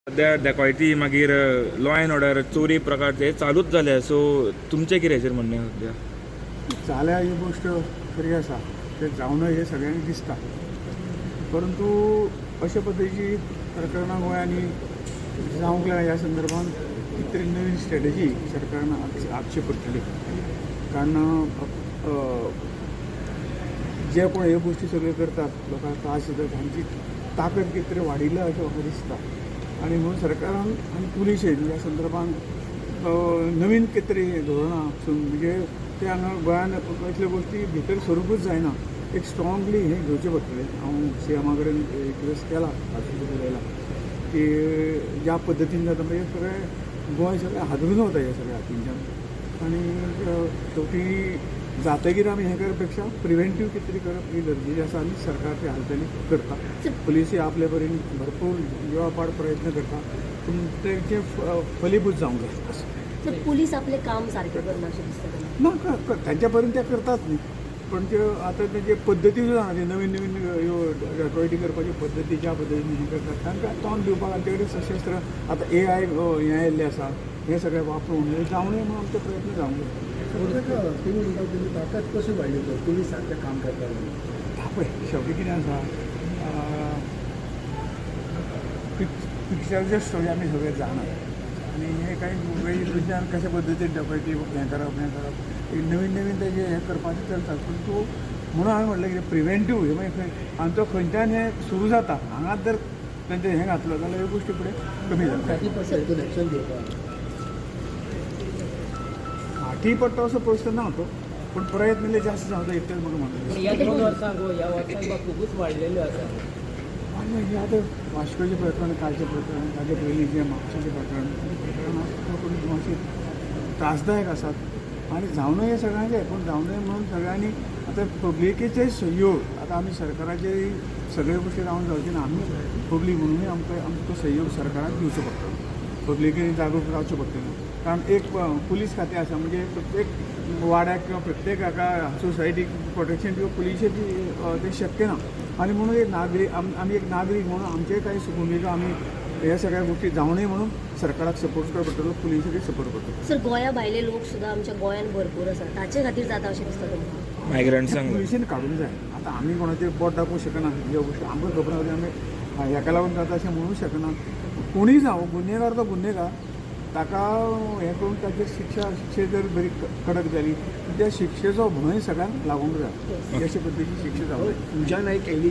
सध्या डेकॉयटी मागीर law and order चोरी प्रकारचे चालूच जाले. सो तुमचें कितें हेचेर म्हणणें सध्या? जाल्या ही गोष्ट खरी आसा, ते जावन हे सगळ्यांक दिसता. परंतु अशा पद्दतीची प्रकरणां गोंयांनी जावंक लागल्या. ह्या संदर्भात कितें तरी नवीन स्ट्रॅटजी सरकारान आखची पडटली. कारण जे कोण ह्यो गोष्टी सगळ्यो करतात, लोकांक त्रास जाता, तांची ताकद कितें तरी वाडिल्ल्या अशें म्हाका दिसता. आनी म्हणून सरकारान आनी पुलिशेन ह्या संदर्भात नवीन कितें तरी धोरणां आखून म्हणजे ते हांगा गोंयान असल्यो गोष्टी भितर सरूंकूच जायना. एक स्ट्रॉंगली हें घेवचें पडटलें. हांव CMा कडेन रिक्वेस्ट केला उलयला की ज्या पद्दतीन जाता म्हणजे सगळें गोंय सगळें हादरून वता ह्या सगळ्या हातींच्यान. आनी शेवटी जातकीर आमी हें करपा पेक्षा प्रिव्हेंटीव कितें तरी करप ही गरजेची आसा आनी सरकार ते हालतली करता. पुलिसूय आपले परीन भरपूर जिवापाड प्रयत्न करता, पूण तेंचे फलीभूत जावंक जाय. तर पुलीस आपले काम सारकें करना अशें दिसता ना त्यांच्या पर्यंत ते करतात न्ही, पण ते आतां तेजे पद्दती सुद्दां आहा. नवीन नवीन ह्यो डेकॉयटी करपाची पद्दती ज्या पद्दतीन हें करतात तांकां तोंड दिवपाक आनी तेकडे सशस्त्र आतां AI हें आयिल्लें आसा. हे सगळें वापरून जावं नये म्हणून आमचे प्रयत्न जावंक जाय. तुम्ही म्हणटा तुमी ताकद कशी वाडली तर पुलीस सारकें काम करता. पळय शेवटी कितें आसा, पिक्चराचे स्टोरी आमी सगळे जाणात आनी हे काही वेगळींतल्यान कशा पद्दतीन डेकॉयटी हें करप एक नवीन नवीन तेजे हें करपाचें चलतात. पूण तूं म्हणून हांवें म्हटलें की प्रिव्हेंटीव हे मागीर आमचो खंयच्यान हें सुरू जाता हांगाच जर तेंचें हें घातलो जाल्यार ह्यो गोश्टी फुडें कमी जाता. फाटी पडटा हितून एक्शन घेवपाक फाटी पडटा असो प्रश्न ना तो, पूण प्रयत्न इल्ले जास्त जावं जाय इतलेंच म्हाका म्हणटा. ह्या 2 वर्सांक ह्या वर्सांक खूबच वाडलेल्यो आसा. आनी हे आतां वास्कोचें प्रकरण, कालचें प्रकरण, ताचे पयलीं जें म्हापशेचें प्रकरण मातशें त्रासदायक आसात आनी जावं नये सगळ्यांचें. पूण जावं नये म्हणून सगळ्यांनी आतां पब्लिकेचे सहयोग, आतां आमी सरकाराचे सगळ्यो गोश्टी जावन जावची ना. आमी पब्लीक म्हणूनय आमकां सहयोग सरकाराक दिवचो पडटलो. पब्लिकेन जागरूक रावचें पडटलें. कारण एक पुलीस खातें आसा म्हणजे प्रत्येक वाड्याक किंवा प्रत्येक हाका सोसायटीक प्रोटेक्शन दिवप पुलिशेची तें शक्य ना. आनी म्हणून एक नागरीक आमी एक नागरीक म्हणून आमचेय काही भुमिका आमी ह्या सगळ्या गोष्टी जावं नये म्हणून सरकाराक सपोर्ट करप पडटलो, पुलिशेकय सपोर्ट करतलो. सर गोंया भायले लोक सुद्दां आमच्या गोंयान भरपूर आसा, ताचे खातीर जाता अशें दिसता तुमकां? मायग्रंट्सांक पुलिशेन काडूंक जाय. आतां आमी कोणाचेर बोट दाखोवंक शकना. ह्यो गोश्टी आमकां खबर आसा आमी हेका लागून जाता अशें म्हणूंक शकना. कोणीय जावं, गुन्हेगार तो गुन्हेगार, ताका हें करून ताचेर शिक्षे जर बरी कडक जाली त्या शिक्षेचो भंय सगळ्यांक लागूंक जाय. अशे पद्दतीची शिक्षा जावं जाय. पूजा नाईक येयली